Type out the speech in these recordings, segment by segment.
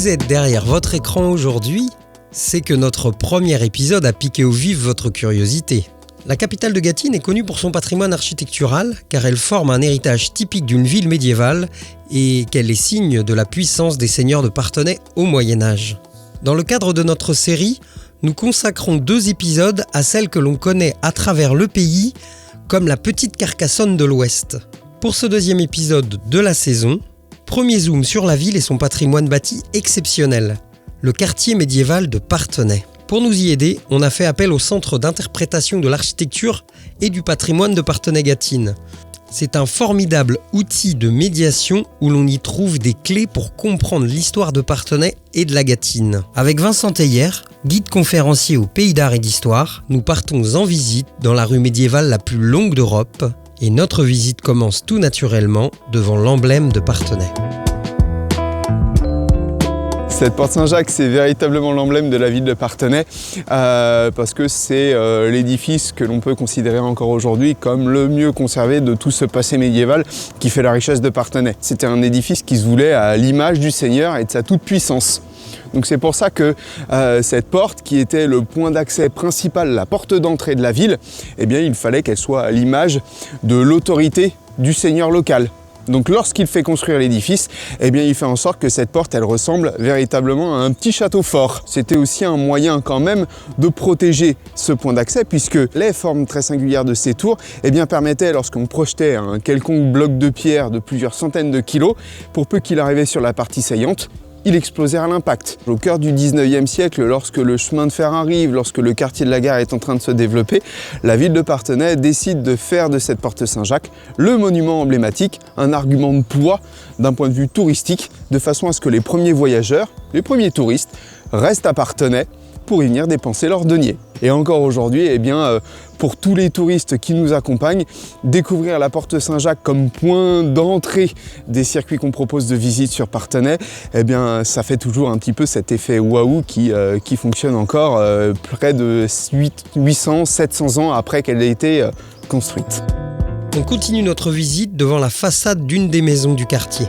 êtes derrière votre écran aujourd'hui, c'est que notre premier épisode a piqué au vif votre curiosité. La capitale de Gâtine est connue pour son patrimoine architectural car elle forme un héritage typique d'une ville médiévale et qu'elle est signe de la puissance des seigneurs de Parthenay au Moyen-Âge. Dans le cadre de notre série, nous consacrons 2 épisodes à celle que l'on connaît à travers le pays comme la petite Carcassonne de l'Ouest. Pour ce 2e épisode de la saison, premier zoom sur la ville et son patrimoine bâti exceptionnel, le quartier médiéval de Parthenay. Pour nous y aider, on a fait appel au Centre d'interprétation de l'architecture et du patrimoine de Parthenay-Gâtine. C'est un formidable outil de médiation où l'on y trouve des clés pour comprendre l'histoire de Parthenay et de la Gâtine. Avec Vincent Teyer, guide conférencier au Pays d'Art et d'Histoire, nous partons en visite dans la rue médiévale la plus longue d'Europe et notre visite commence tout naturellement devant l'emblème de Parthenay. Cette porte Saint-Jacques, c'est véritablement l'emblème de la ville de Parthenay parce que c'est l'édifice que l'on peut considérer encore aujourd'hui comme le mieux conservé de tout ce passé médiéval qui fait la richesse de Parthenay. C'était un édifice qui se voulait à l'image du Seigneur et de sa toute-puissance. Donc c'est pour ça que cette porte, qui était le point d'accès principal, la porte d'entrée de la ville, eh bien il fallait qu'elle soit à l'image de l'autorité du seigneur local. Donc lorsqu'il fait construire l'édifice, eh bien il fait en sorte que cette porte, elle ressemble véritablement à un petit château fort. C'était aussi un moyen quand même de protéger ce point d'accès puisque les formes très singulières de ces tours eh bien, permettaient, lorsqu'on projetait un quelconque bloc de pierre de plusieurs centaines de kilos, pour peu qu'il arrivait sur la partie saillante, il explosait à l'impact. Au cœur du 19e siècle, lorsque le chemin de fer arrive, lorsque le quartier de la gare est en train de se développer, la ville de Parthenay décide de faire de cette porte Saint-Jacques le monument emblématique, un argument de poids d'un point de vue touristique, de façon à ce que les premiers voyageurs, les premiers touristes, restent à Parthenay pour y venir dépenser leurs deniers. Et encore aujourd'hui, eh bien, pour tous les touristes qui nous accompagnent, découvrir la porte Saint-Jacques comme point d'entrée des circuits qu'on propose de visite sur Parthenay, eh bien, ça fait toujours un petit peu cet effet waouh qui fonctionne encore près de 800-700 ans après qu'elle ait été construite. On continue notre visite devant la façade d'une des maisons du quartier.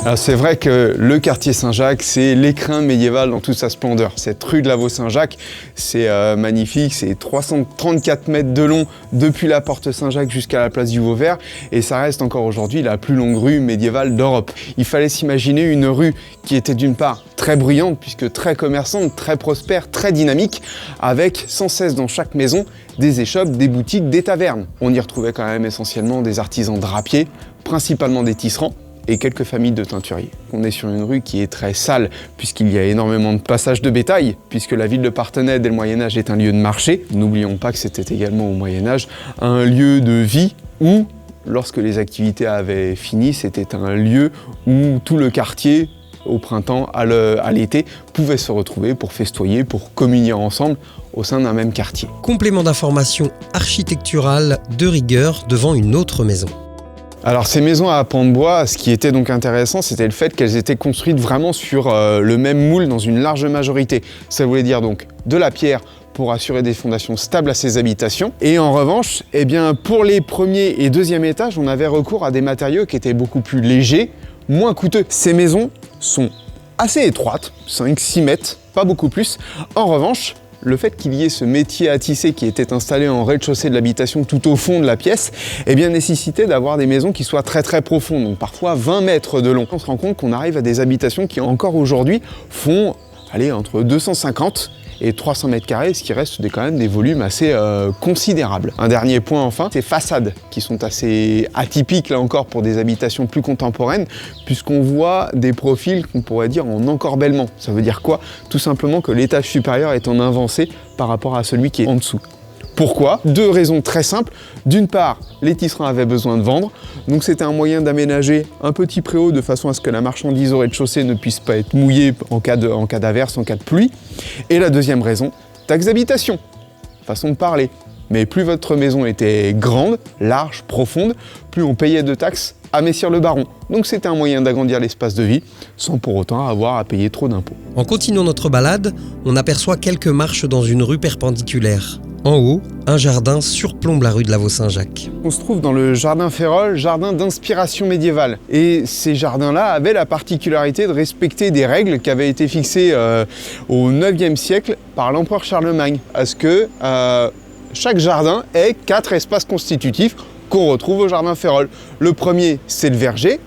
Alors c'est vrai que le quartier Saint-Jacques, c'est l'écrin médiéval dans toute sa splendeur. Cette rue de la Vaux-Saint-Jacques, c'est magnifique, c'est 334 mètres de long depuis la porte Saint-Jacques jusqu'à la place du Vauvert et ça reste encore aujourd'hui la plus longue rue médiévale d'Europe. Il fallait s'imaginer une rue qui était d'une part très bruyante puisque très commerçante, très prospère, très dynamique, avec sans cesse dans chaque maison des échoppes, des boutiques, des tavernes. On y retrouvait quand même essentiellement des artisans drapiers, principalement des tisserands, et quelques familles de teinturiers. On est sur une rue qui est très sale puisqu'il y a énormément de passages de bétail, puisque la ville de Parthenay dès le Moyen-Âge est un lieu de marché. N'oublions pas que c'était également au Moyen-Âge un lieu de vie où, lorsque les activités avaient fini, c'était un lieu où tout le quartier, au printemps, à l'été, pouvait se retrouver pour festoyer, pour communier ensemble au sein d'un même quartier. Complément d'information architecturale de rigueur devant une autre maison. Alors ces maisons à pans de bois, ce qui était donc intéressant, c'était le fait qu'elles étaient construites vraiment sur le même moule dans une large majorité. Ça voulait dire donc de la pierre pour assurer des fondations stables à ces habitations. Et en revanche, eh bien, pour les premiers et deuxième étages, on avait recours à des matériaux qui étaient beaucoup plus légers, moins coûteux. Ces maisons sont assez étroites, 5-6 mètres, pas beaucoup plus. En revanche, le fait qu'il y ait ce métier à tisser qui était installé en rez-de-chaussée de l'habitation tout au fond de la pièce, eh bien nécessitait d'avoir des maisons qui soient très très profondes, donc parfois 20 mètres de long. On se rend compte qu'on arrive à des habitations qui encore aujourd'hui font entre 250 et 300 mètres carrés, ce qui reste quand même des volumes assez considérables. Un dernier point enfin, ces façades qui sont assez atypiques là encore pour des habitations plus contemporaines, puisqu'on voit des profils qu'on pourrait dire en encorbellement. Ça veut dire quoi? Tout simplement que l'étage supérieur est en avancée par rapport à celui qui est en dessous. Pourquoi? 2 raisons très simples. D'une part, les tisserands avaient besoin de vendre, donc c'était un moyen d'aménager un petit préau de façon à ce que la marchandise au rez-de-chaussée ne puisse pas être mouillée en cas d'averse, en cas de pluie. Et la deuxième raison, taxe d'habitation, façon de parler. Mais plus votre maison était grande, large, profonde, plus on payait de taxes à Messire-le-Baron. Donc c'était un moyen d'agrandir l'espace de vie, sans pour autant avoir à payer trop d'impôts. En continuant notre balade, on aperçoit quelques marches dans une rue perpendiculaire. En haut, un jardin surplombe la rue de la Vaux-Saint-Jacques. On se trouve dans le jardin Férolles, jardin d'inspiration médiévale. Et ces jardins-là avaient la particularité de respecter des règles qui avaient été fixées au 9e siècle par l'empereur Charlemagne. À ce que chaque jardin ait 4 espaces constitutifs qu'on retrouve au jardin Férolles. Le premier, c'est le verger.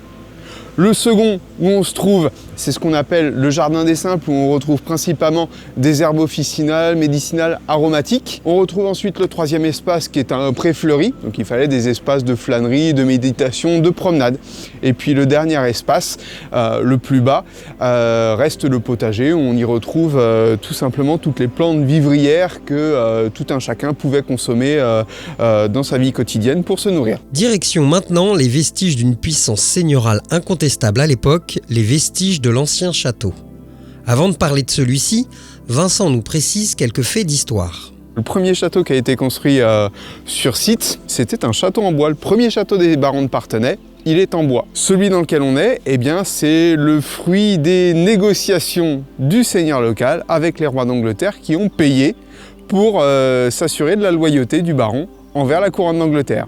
Le second, où on se trouve, c'est ce qu'on appelle le jardin des simples, où on retrouve principalement des herbes officinales, médicinales, aromatiques. On retrouve ensuite le 3e espace qui est un pré fleuri, donc il fallait des espaces de flânerie, de méditation, de promenade. Et puis le dernier espace, le plus bas, reste le potager, où on y retrouve tout simplement toutes les plantes vivrières que tout un chacun pouvait consommer dans sa vie quotidienne pour se nourrir. Direction maintenant les vestiges d'une puissance seigneurale incontestable à l'époque, les vestiges de l'ancien château. Avant de parler de celui-ci, Vincent nous précise quelques faits d'histoire. Le premier château qui a été construit sur site, c'était un château en bois. Le premier château des barons de Parthenay, il est en bois. Celui dans lequel on est, eh bien, c'est le fruit des négociations du seigneur local avec les rois d'Angleterre qui ont payé pour s'assurer de la loyauté du baron envers la couronne d'Angleterre.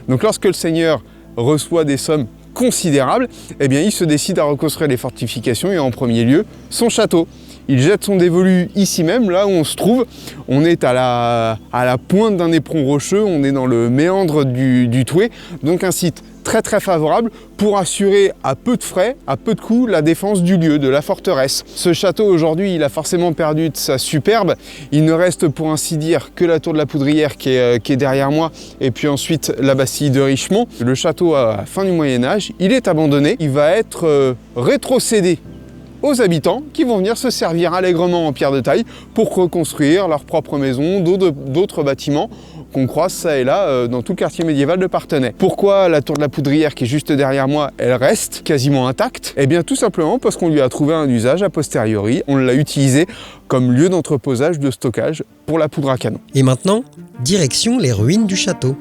Donc lorsque le seigneur reçoit des sommes considérable, eh bien, il se décide à reconstruire les fortifications et en premier lieu son château. Il jette son dévolu ici même, là où on se trouve. On est à la pointe d'un éperon rocheux, on est dans le méandre du Thouet, donc un site très très favorable pour assurer à peu de frais, à peu de coûts, la défense du lieu, de la forteresse. Ce château aujourd'hui, il a forcément perdu de sa superbe. Il ne reste pour ainsi dire que la tour de la Poudrière qui est derrière moi et puis ensuite la bastille de Richemont. Le château à la fin du Moyen-Âge, il est abandonné. Il va être rétrocédé aux habitants qui vont venir se servir allègrement en pierre de taille pour reconstruire leur propre maison, d'autres bâtiments qu'on croise ça et là dans tout le quartier médiéval de Parthenay. Pourquoi la tour de la Poudrière qui est juste derrière moi, elle reste quasiment intacte? Eh bien tout simplement parce qu'on lui a trouvé un usage a posteriori, on l'a utilisé comme lieu d'entreposage, de stockage pour la poudre à canon. Et maintenant, direction les ruines du château.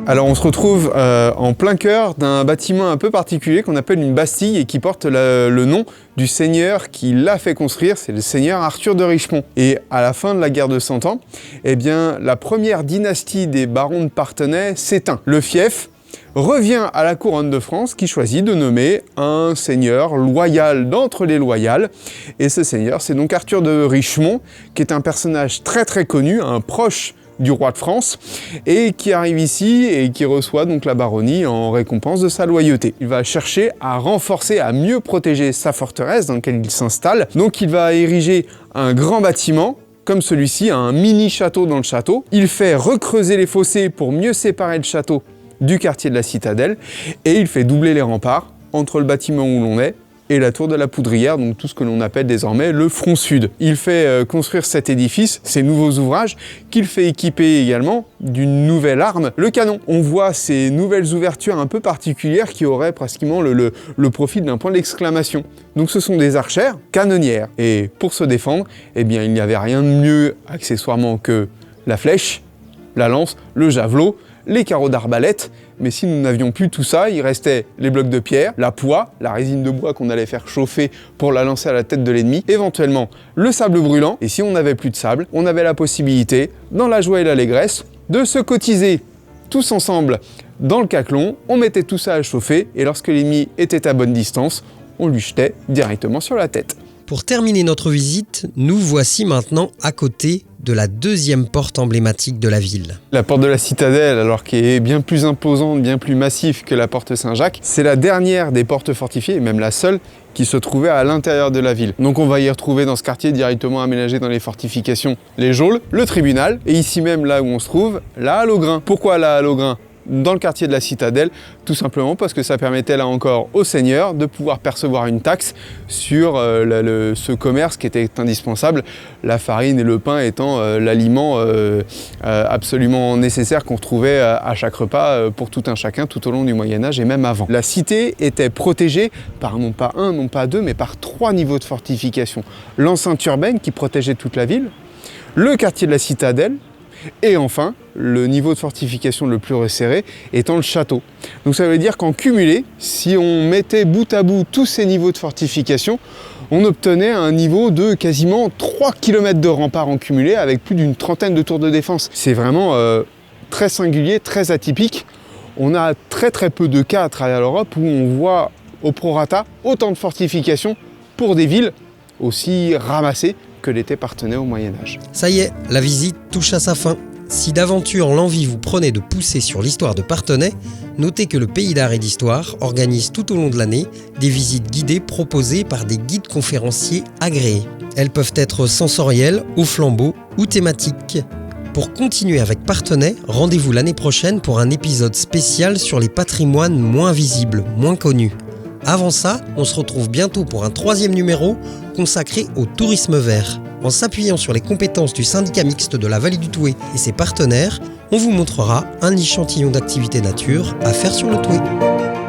Alors on se retrouve en plein cœur d'un bâtiment un peu particulier qu'on appelle une bastille et qui porte le nom du seigneur qui l'a fait construire, c'est le seigneur Arthur de Richemont. Et à la fin de la guerre de 100 ans, eh bien, la première dynastie des barons de Parthenay s'éteint. Le fief revient à la couronne de France qui choisit de nommer un seigneur loyal d'entre les loyales. Et ce seigneur, c'est donc Arthur de Richemont, qui est un personnage très très connu, un proche du roi de France, et qui arrive ici et qui reçoit donc la baronnie en récompense de sa loyauté. Il va chercher à renforcer, à mieux protéger sa forteresse dans laquelle il s'installe. Donc il va ériger un grand bâtiment, comme celui-ci, un mini-château dans le château. Il fait recreuser les fossés pour mieux séparer le château du quartier de la Citadelle, et il fait doubler les remparts entre le bâtiment où l'on est et la tour de la Poudrière, donc tout ce que l'on appelle désormais le front sud. Il fait construire cet édifice, ces nouveaux ouvrages, qu'il fait équiper également d'une nouvelle arme, le canon. On voit ces nouvelles ouvertures un peu particulières qui auraient pratiquement le profil d'un point d'exclamation. Donc ce sont des archères canonnières. Et pour se défendre, eh bien, il n'y avait rien de mieux accessoirement que la flèche, la lance, le javelot, les carreaux d'arbalète, mais si nous n'avions plus tout ça, il restait les blocs de pierre, la poix, la résine de bois qu'on allait faire chauffer pour la lancer à la tête de l'ennemi, éventuellement le sable brûlant, et si on n'avait plus de sable, on avait la possibilité, dans la joie et l'allégresse, de se cotiser tous ensemble dans le caclon, on mettait tout ça à chauffer, et lorsque l'ennemi était à bonne distance, on lui jetait directement sur la tête. Pour terminer notre visite, nous voici maintenant à côté de la deuxième porte emblématique de la ville. La porte de la Citadelle, alors qui est bien plus imposante, bien plus massive que la porte Saint-Jacques, c'est la dernière des portes fortifiées, et même la seule, qui se trouvait à l'intérieur de la ville. Donc on va y retrouver dans ce quartier directement aménagé dans les fortifications les geôles, le tribunal, et ici même là où on se trouve, la halle aux grains. Pourquoi la halle aux grains dans le quartier de la Citadelle? Tout simplement parce que ça permettait là encore aux seigneurs de pouvoir percevoir une taxe sur ce commerce qui était indispensable, la farine et le pain étant l'aliment absolument nécessaire qu'on retrouvait à chaque repas pour tout un chacun tout au long du Moyen-Âge et même avant. La cité était protégée par non pas un, non pas deux, mais par 3 niveaux de fortification. L'enceinte urbaine qui protégeait toute la ville, le quartier de la Citadelle, et enfin le niveau de fortification le plus resserré étant le château. Donc ça veut dire qu'en cumulé, si on mettait bout à bout tous ces niveaux de fortification, on obtenait un niveau de quasiment 3 km de rempart en cumulé avec plus d'une trentaine de tours de défense. C'est vraiment très singulier, très atypique. On a très peu de cas à travers l'Europe où on voit au prorata autant de fortifications pour des villes aussi ramassées que l'était Parthenay au Moyen-Âge. Ça y est, la visite touche à sa fin. Si d'aventure l'envie vous prenait de pousser sur l'histoire de Parthenay, notez que le Pays d'Art et d'Histoire organise tout au long de l'année des visites guidées proposées par des guides conférenciers agréés. Elles peuvent être sensorielles, au flambeau ou thématiques. Pour continuer avec Parthenay, rendez-vous l'année prochaine pour un épisode spécial sur les patrimoines moins visibles, moins connus. Avant ça, on se retrouve bientôt pour un 3e numéro consacré au tourisme vert. En s'appuyant sur les compétences du syndicat mixte de la Vallée du Thouet et ses partenaires, on vous montrera un échantillon d'activités nature à faire sur le Thouet.